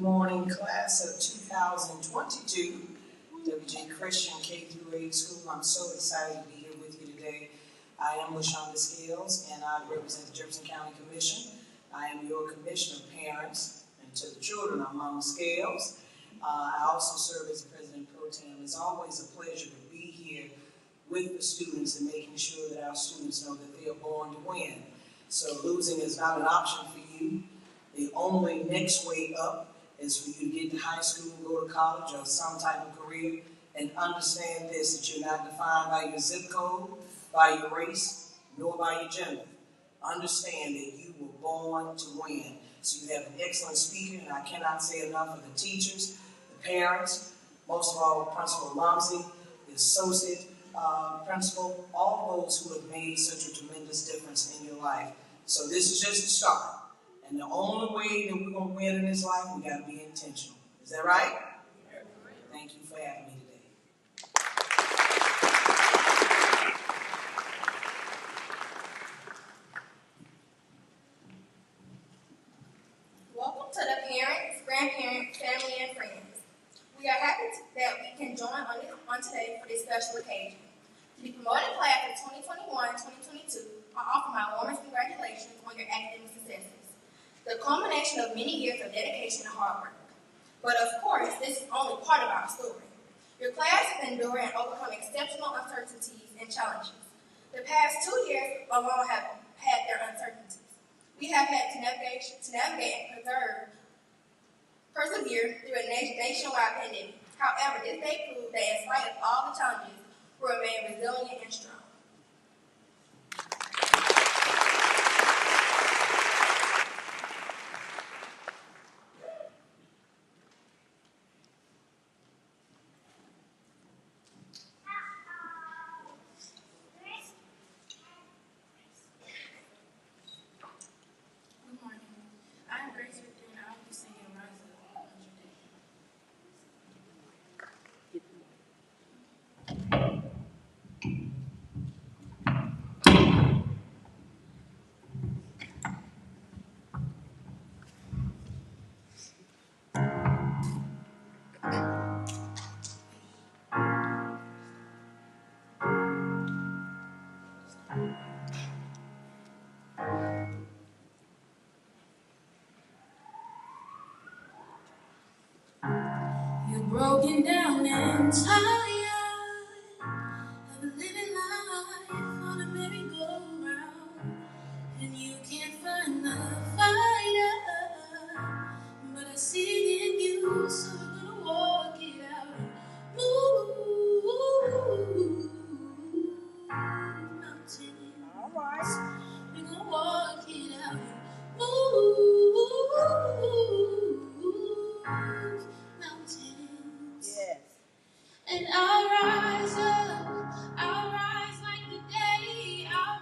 Morning, class of 2022, WJ Christian K through 8 school. I'm so excited to be here with you today. I am Lashunda and I represent the Jefferson County Commission. I am your commissioner of parents, and to the children, I'm Mama Scales. I also serve as president pro tem. It's always a pleasure to be here with the students and making sure that our students know that they are born to win. So losing is not an option for you. The only next way up is for you to get to high school, go to college, or some type of career, and understand this, that you're not defined by your zip code, by your race, nor by your gender. Understand that you were born to win. So you have an excellent speaker, and I cannot say enough for the teachers, the parents, most of all, Principal Lumsey, the associate principal, all those who have made such a tremendous difference in your life. So this is just the start. And the only way that we're going to win in this life, we got to be intentional. Is that right? Thank you for having me today. Welcome to the parents, grandparents, family, and friends. We are happy that we can join on today for this special occasion. To be promoted class of 2021-2022, I offer my warmest congratulations on your academic successes. The culmination of many years of dedication and hard work. But of course, this is only part of our story. Your class has endured and overcome exceptional uncertainties and challenges. The past 2 years alone have had their uncertainties. We have had to navigate and persevere through a nationwide pandemic. However, this day proved that in spite of all the challenges, we remain resilient and strong. Broken down and tired of living life on a merry-go-round, and you can't find the fighter, but I see it in you, so we're gonna walk it out and move mountains. All right, we're gonna walk it out and move mountains. Yes. And I'll rise like the day, I'll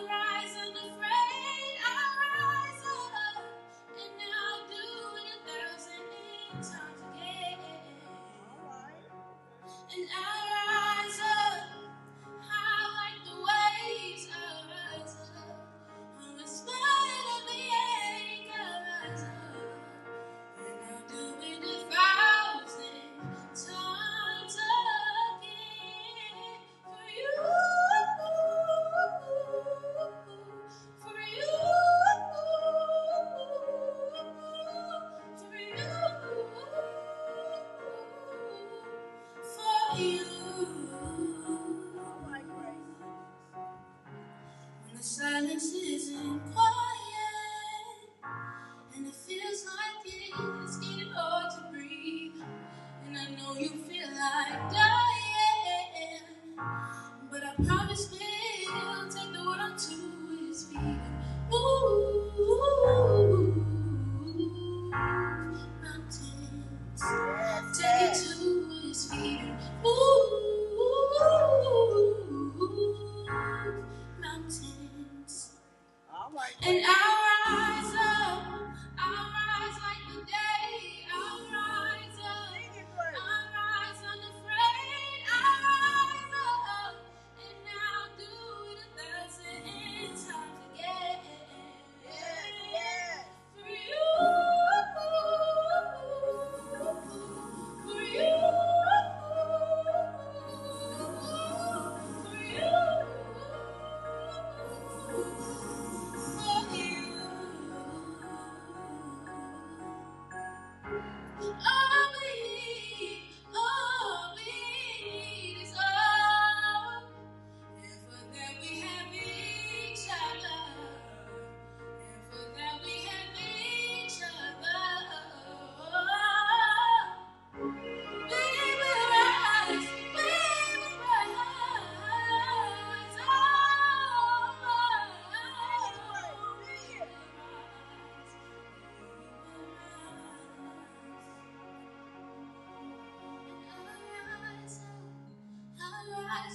rise unafraid, I'll rise up, and I'll do it 1,000 times again. And I'll rise up, high like the waves, I'll rise up, in spite of the ache, I'll rise up. And I'll do it 1,000 times again for you, for you, for you, for you. When the silence isn't quiet, and it feels like it's getting hard to breathe, and I know you feel like dying, but I promise we'll take the world to His feet and move mountains. Take it to His feet and move mountains. All right. And I'll rise like the day, I'll rise unafraid, I'll rise up, and I'll do it 1,000 times again. Yes. For you.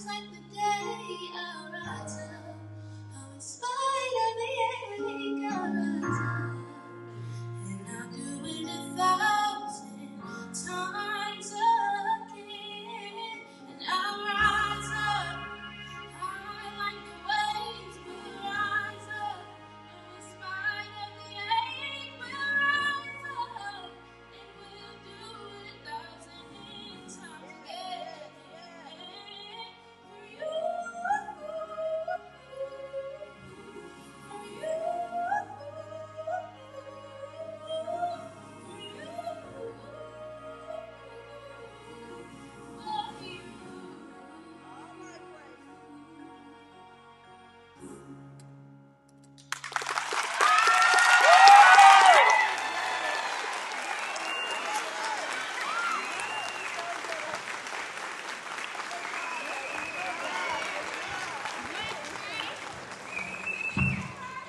just like the day I rise up. Oh, in spite of the ache, I rise up. And I'll do it 1,000 times again. And I'll rise up. High like the waves will rise up. Oh, in spite of the ache, we'll rise up. And we'll do it 1,000 times again.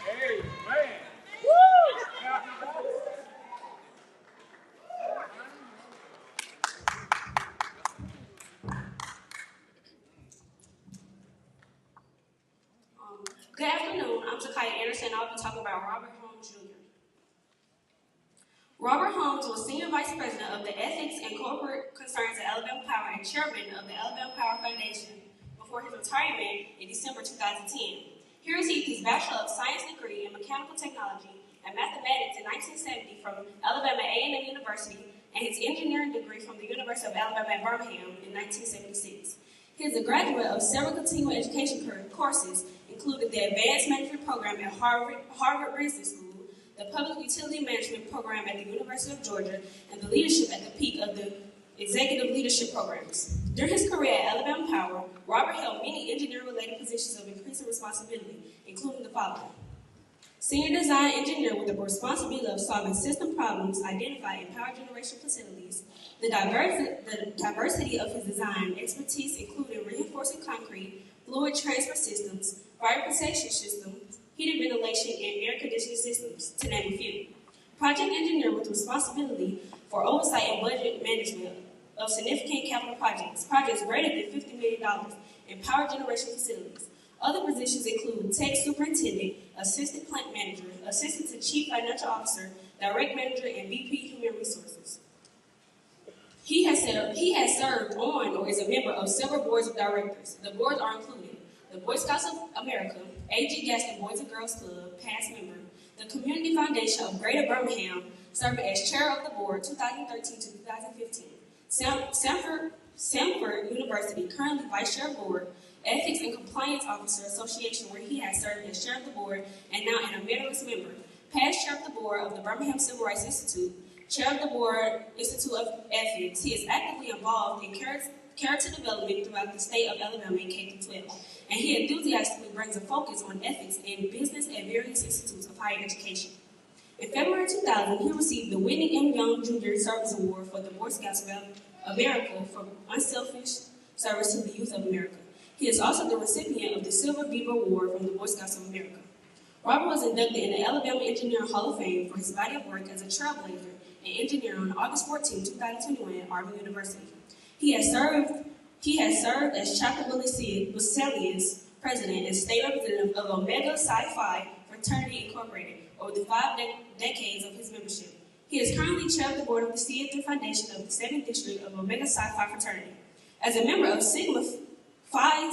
For you, for you, for you. Good afternoon. I'm Jakaya Anderson, and I'll be talking about Robert Holmes Jr. Robert Holmes was Senior Vice President of the Ethics and Corporate Concerns at Alabama Power and Chairman of the Alabama Power Foundation before his retirement in December 2010. He received his Bachelor of Science degree in Mechanical Technology and Mathematics in 1970 from Alabama A&M University and his engineering degree from the University of Alabama at Birmingham in 1976. He is a graduate of several continuing education courses, including the Advanced Management Program at Harvard Business School, the Public Utility Management Program at the University of Georgia, and the Leadership at the Peak of the Executive Leadership Programs. During his career at Alabama Power, Robert held many engineering-related positions of increasing responsibility, including the following: Senior Design Engineer with the responsibility of solving system problems identified in power generation facilities. The diversity of his design expertise included reinforcing concrete, fluid transfer systems, fire protection systems, heated ventilation, and air conditioning systems, to name a few. Project Engineer with responsibility for oversight and budget management of significant capital projects greater than $50 million in power generation facilities. Other positions include Tech Superintendent, Assistant Plant Manager, Assistant to Chief Financial Officer, Direct Manager, and VP Human Resources. He has served on or is a member of several boards of directors. The boards are included the Boy Scouts of America, A.G. Gaston Boys and Girls Club, past member, the Community Foundation of Greater Birmingham, serving as chair of the board 2013 to 2015. Sanford University, currently vice chair of board, Ethics and Compliance Officer Association, where he has served as chair of the board and now an emeritus member, past chair of the board of the Birmingham Civil Rights Institute, chair of the board Institute of Ethics. He is actively involved in character development throughout the state of Alabama in K-12, and he enthusiastically brings a focus on ethics in business at various institutes of higher education. In February 2000, he received the Whitney M. Young Jr. Service Award for the Boy Scouts of America for unselfish service to the youth of America. He is also the recipient of the Silver Beaver Award from the Boy Scouts of America. Robert was inducted in the Alabama Engineering Hall of Fame for his body of work as a trailblazer in engineering on August 14, 2021 at Auburn University. He has served as Chapter Basileus President and State Representative of Omega Psi Phi Fraternity Incorporated over the 5 decades of his membership. He is currently chair of the board of the Theater Foundation of the 7th District of Omega Psi Phi Fraternity. As a member of Sigma Phi,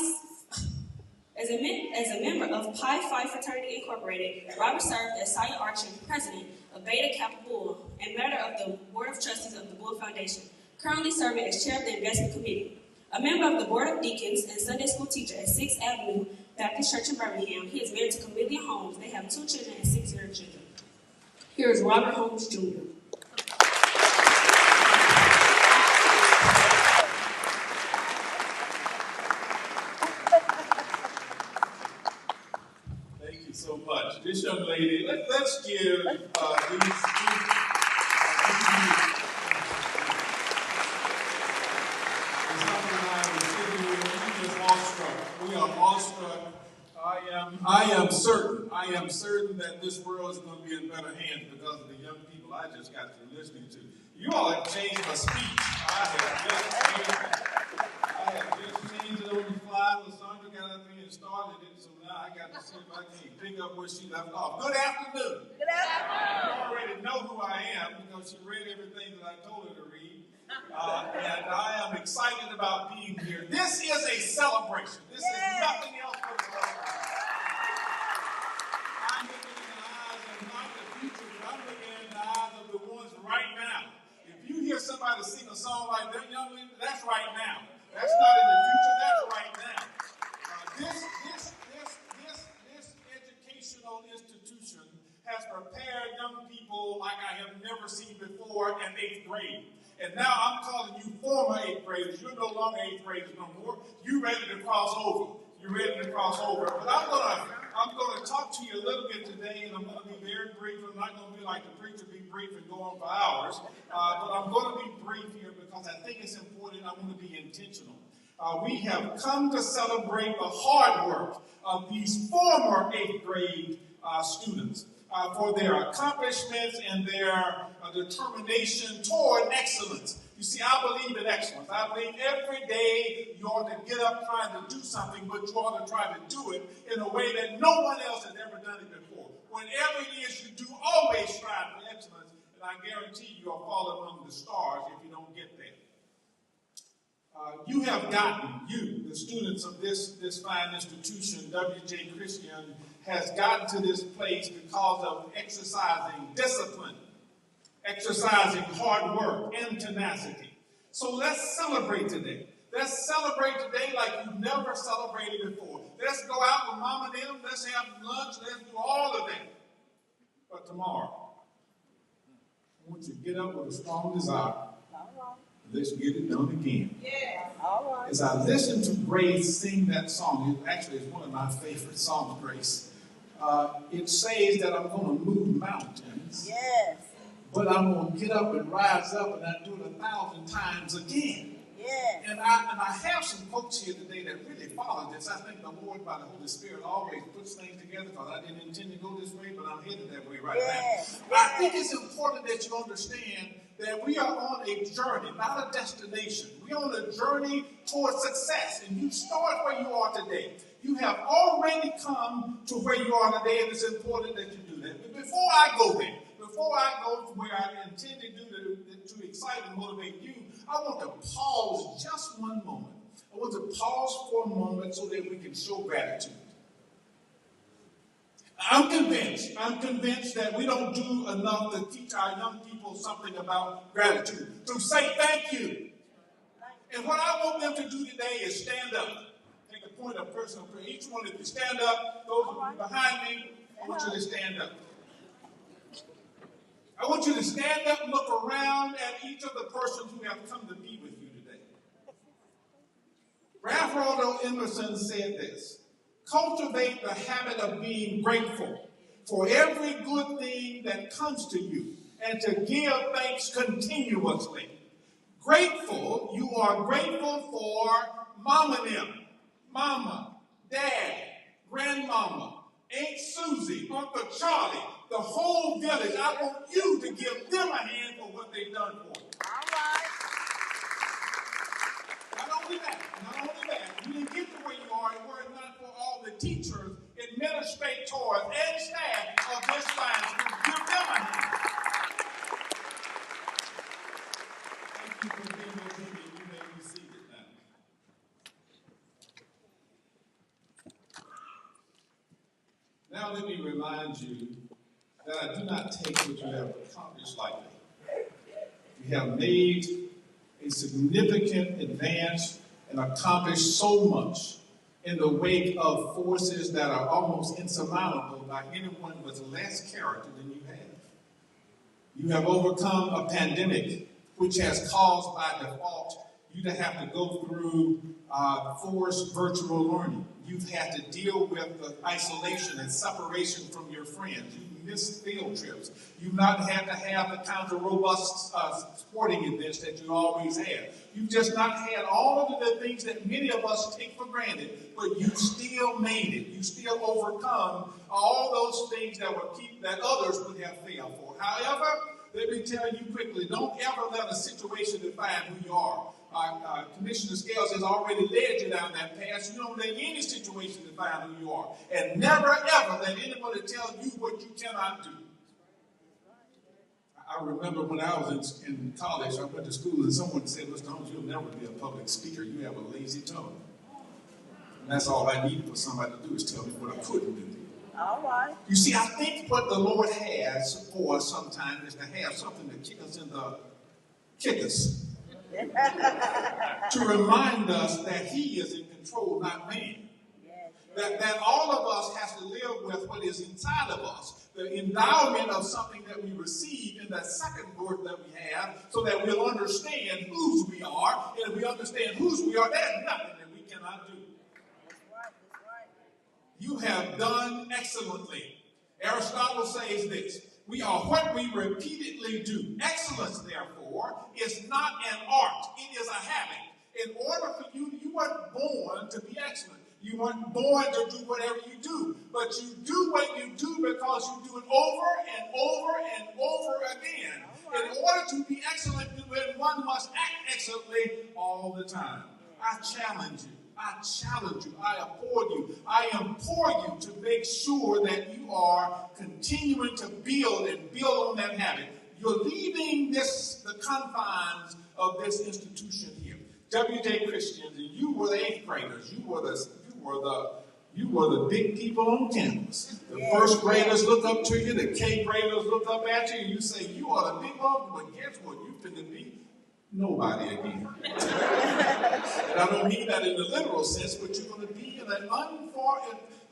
as a member of Pi Phi Fraternity Incorporated, Robert served as Saya Archer, president of Beta Kappa Bull, and member of the Board of Trustees of the Bull Foundation, currently serving as chair of the Investment Committee. A member of the Board of Deacons and Sunday School teacher at 6th Avenue Baptist Church in Birmingham, he is married to Camellia Holmes. They have 2 children and 6 grandchildren. Here is Robert Holmes Jr. So much. This young lady, let's give these we are awestruck. I am certain that this world is going to be in better hands because of the young people I just got through listening to. You all have changed my speech. I have just changed it on the fly. line. Lashunda got up here and started it, so now I got to see if I can pick up where she left off. Good afternoon. Good afternoon. You already know who I am because she read everything that I told her to read. And I am excited about being here. This is a celebration. This is nothing else but a celebration. I'm looking in the eyes of not the future, but I'm looking in the eyes of the ones right now. If you hear somebody sing a song like that, young lady, that's right now. That's not in the future, that's right now. This educational institution has prepared young people like I have never seen before in 8th grade. And now I'm calling you former 8th graders. You're no longer 8th graders no more. You're ready to cross over. You're ready to cross over. But I'm gonna talk to you a little bit today, and I'm gonna be very brief. I'm not gonna be like the preacher, be brief and go on for hours. But I'm gonna be brief here because I think it's important. I want to be intentional. We have come to celebrate the hard work of these former 8th grade students for their accomplishments and their determination toward excellence. You see, I believe in excellence. I believe every day you ought to get up trying to do something, but you ought to try to do it in a way that no one else has ever done it before. Whatever it is you do, always strive for excellence, and I guarantee you'll fall among the stars if you don't get there. You have gotten, the students of this fine institution, WJ Christian, has gotten to this place because of exercising discipline, exercising hard work and tenacity. So let's celebrate today. Let's celebrate today like you've never celebrated before. Let's go out with mama and them. Let's have lunch. Let's do all of that. But tomorrow, I want you to get up with a strong desire. Let's get it done again. Yeah, all right. As I listen to Grace sing that song, it actually is one of my favorite songs, Grace. It says that I'm going to move mountains. Yes. But I'm going to get up and rise up and I do it 1,000 times again. Yes. And I have some folks here today that really follow this. I think the Lord, by the Holy Spirit, always puts things together because I didn't intend to go this way, but I'm headed that way right now. I think it's important that you understand that we are on a journey, not a destination. We're on a journey towards success, and you start where you are today. You have already come to where you are today, and it's important that you do that. But before I go there, before I go to where I intend to do to excite and motivate you, I want to pause just one moment. I want to pause for a moment so that we can show gratitude. I'm convinced that we don't do enough to teach our young people something about gratitude. To say thank you. And what I want them to do today is stand up. Take a point of personal prayer. Each one of you stand up. Those of you behind me, I want you to stand up. I want you to stand up and look around at each of the persons who have come to be with you today. Ralph Waldo Emerson said this: cultivate the habit of being grateful for every good thing that comes to you and to give thanks continuously. Grateful, you are grateful for Mama and them, Mama, Dad, Grandmama, Aunt Susie, Uncle Charlie, the whole village. I want you to give them a hand for what they've done for you. All right. Not only that, you didn't get to where you are were it not for all the teachers, administrators, and staff of this fine school. Give them a hand. Thank you for being with me. You may be seated now. Now let me remind you that I do not take what you have accomplished lightly. You have made a significant advance and accomplished so much in the wake of forces that are almost insurmountable by anyone with less character than you have. You have overcome a pandemic which has caused by default you to have to go through forced virtual learning. You've had to deal with the isolation and separation from your friends. You've missed field trips. You've not had to have the kinds of robust sporting events that you always have. You've just not had all of the things that many of us take for granted, but you still made it. You still overcome all those things that others would have failed for. However, let me tell you quickly, don't ever let a situation define who you are. Commissioner Scales has already led you down that path. You don't let any situation define who you are. And never, ever let anybody tell you what you cannot do. I remember when I was in college, I went to school, and someone said, Mr. Holmes, you'll never be a public speaker. You have a lazy tongue. And that's all I needed for somebody to do is tell me what I couldn't do. All right. You see, I think what the Lord has for us sometimes is to have something to kick us in the kickers. To remind us that He is in control, not man. That all of us has to live with what is inside of us, the endowment of something that we receive in that second birth that we have, so that we'll understand whose we are. And if we understand whose we are, there's nothing that we cannot do. That's right. That's right. You have done excellently. Aristotle says this: we are what we repeatedly do. Excellence, therefore, is not an art. It is a habit. In order for you, you weren't born to be excellent. You weren't born to do whatever you do. But you do what you do because you do it over and over and over again. In order to be excellent, one must act excellently all the time. I challenge you. I challenge you. I implore you. I implore you to make sure that you are continuing to build on that habit. You're leaving the confines of this institution here. WJ Christians, and you were the 8th graders. You were the big people on campus. The first graders look up to you. The K graders look up at you, and you say, you are the big one. But guess what? You finna be nobody again. And I don't mean that in the literal sense, but you're going to be in an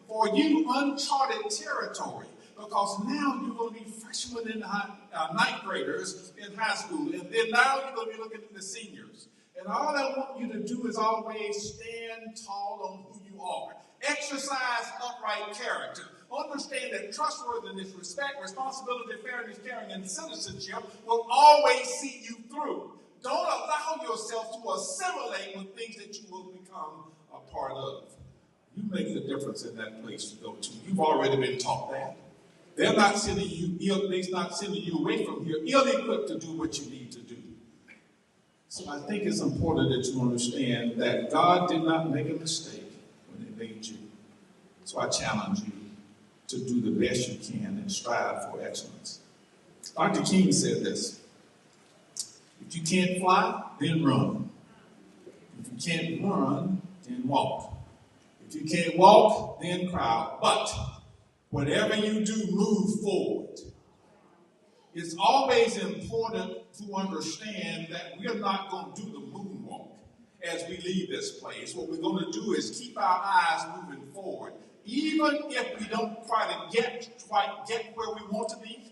for you uncharted territory. Because now you're going to be freshmen in ninth graders in high school. And then now you're going to be looking at the seniors. And all I want you to do is always stand tall on who you are. Exercise upright character. Understand that trustworthiness, respect, responsibility, fairness, caring, and citizenship will always see you through. Don't allow yourself to assimilate with things that you will become a part of. You make the difference in that place you go to. You've already been taught that. They're not sending you away from here ill-equipped to do what you need to do. So I think it's important that you understand that God did not make a mistake when He made you. So I challenge you to do the best you can and strive for excellence. Dr. King said this: if you can't fly, then run. If you can't run, then walk. If you can't walk, then cry. But whatever you do, move forward. It's always important to understand that we're not going to do the moonwalk as we leave this place. What we're going to do is keep our eyes moving forward. Even if we don't quite get where we want to be,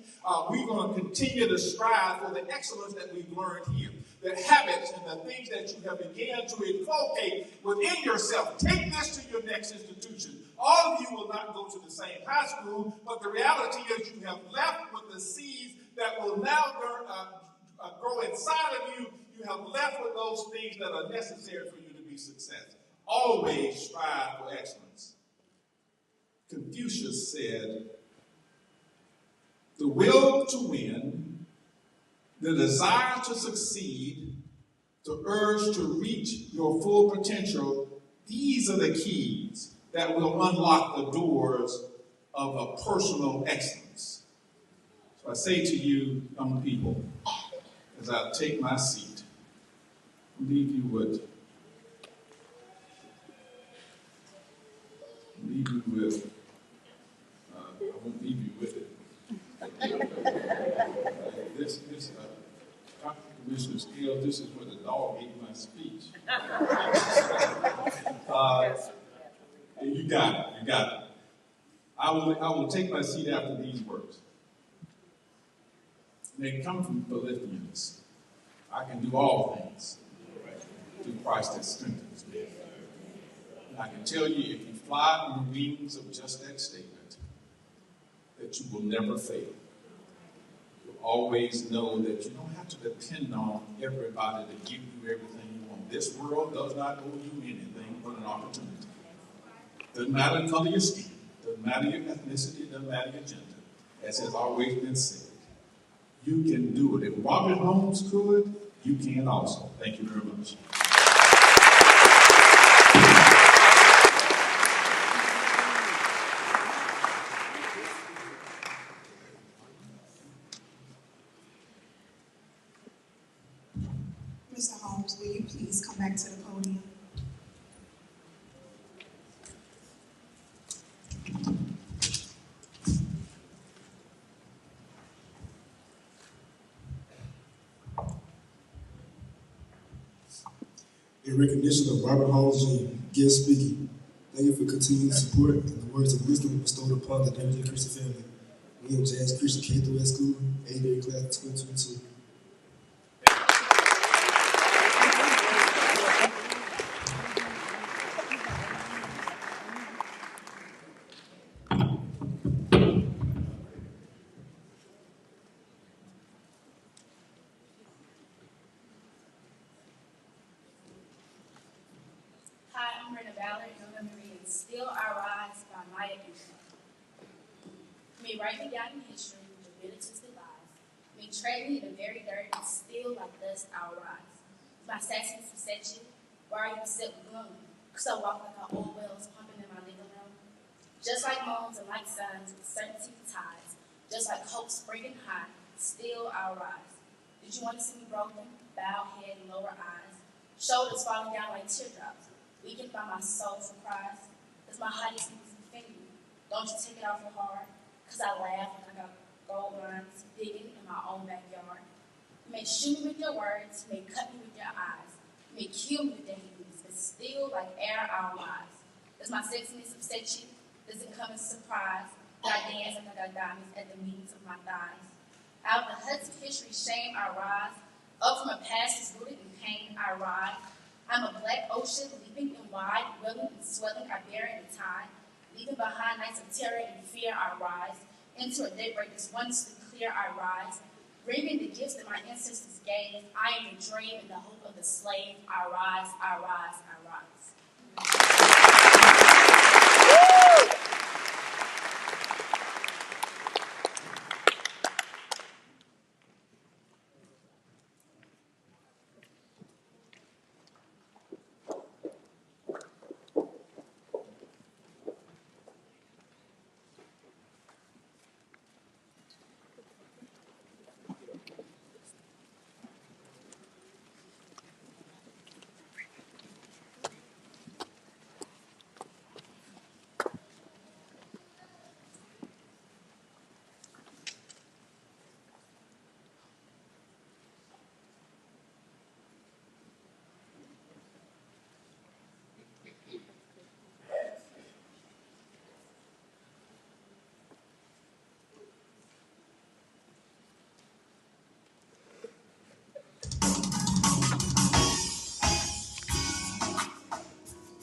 we're going to continue to strive for the excellence that we've learned here. The habits and the things that you have began to inculcate within yourself. Take this to your next institution. All of you will not go to the same high school, but the reality is you have left with the seeds that will now grow inside of you. You have left with those things that are necessary for you to be successful. Always strive for excellence. Confucius said, the will to win, the desire to succeed, the urge to reach your full potential, these are the keys that will unlock the doors of a personal excellence. So I say to you, young people, as I take my seat, leave you with I won't leave you with it. Dr. Commissioner Scales, this is where the dog ate my speech. You got it. I will take my seat after these words. They come from Philippians. I can do all things through Christ that strengthens me. And I can tell you, if you fly on the wings of just that statement, that you will never fail. You'll always know that you don't have to depend on everybody to give you everything you want. This world does not owe you anything but an opportunity. Doesn't matter the color of your skin, doesn't matter your ethnicity, doesn't matter your gender. As has always been said, you can do it. If Robert Holmes could, you can also. Thank you very much. please come back to the podium. In recognition of Robert Hall Jr., guest speaking, thank you for continued support and the words of wisdom bestowed upon the WJ Christian family. William Jazz Christian K through S School, 8th grade class 2022. Hi, I'm Brenda Ballard, and I'm going to be reading Still I Rise by Maya Angelou. May write me down in history with abilities that lies. May tread me in the very dirt, and still like dust I'll rise. My sassiness will set you, why are you beset with gloom? Cause I walk like our old wells pumping in my living room. Just like moans and like suns with certainty ties, just like hope springing high, still I'll rise. Did you want to see me broken, bowed head and lower eyes, shoulders falling down like teardrops, weakened by my soul for cries? Does my highness need to defend you? Don't you take it off your heart? Cause I laugh when I got gold lines digging in my own backyard. You may shoot me with your words, you may cut me with your eyes, you may kill me with your hands, but still like air I'll rise. Does my sexiness upset you? Does it come as a surprise that I dance like I got diamonds at the meetings of my thighs? Out of the huts of history, shame I rise. Up from a past that's rooted in pain I rise. I'm a black ocean, leaping and wide, willing and swelling, I bear in the tide. Leaving behind nights of terror and fear I rise. Into a daybreak that's wondrously clear I rise. Bringing the gifts that my ancestors gave, I am the dream and the hope of the slave. I rise, I rise, I rise.